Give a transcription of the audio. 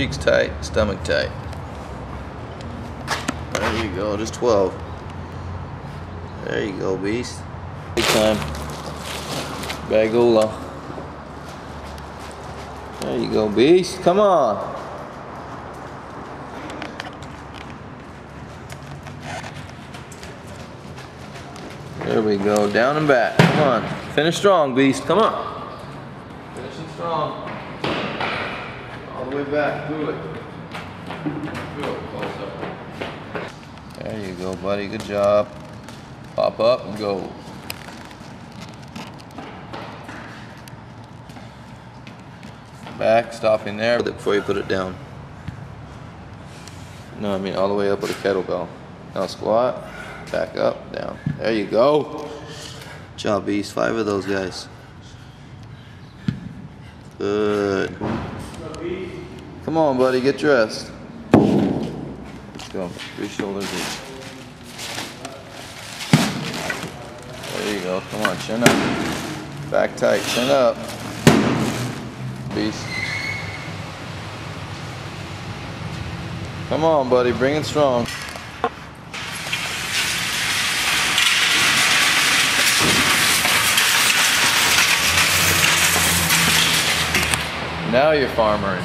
Cheeks tight, stomach tight. There you go, just 12. There you go, beast. Big time. Bagula. There you go, beast. Come on. There we go, down and back. Come on. Finish strong, beast. Come on. Finishing strong. All the way back. Do it. Do it. Close up. There you go, buddy. Good job. Pop up and go. Back, stopping there before you put it down. No, I mean all the way up with a kettlebell. Now squat, back up, down. There you go. Good job, beast. 5 of those guys. Good. Come on, buddy, get dressed. Let's go. 3 shoulders each. There you go. Come on, chin up. Back tight, chin up. Beast. Come on, buddy, bring it strong. Now you're farmering.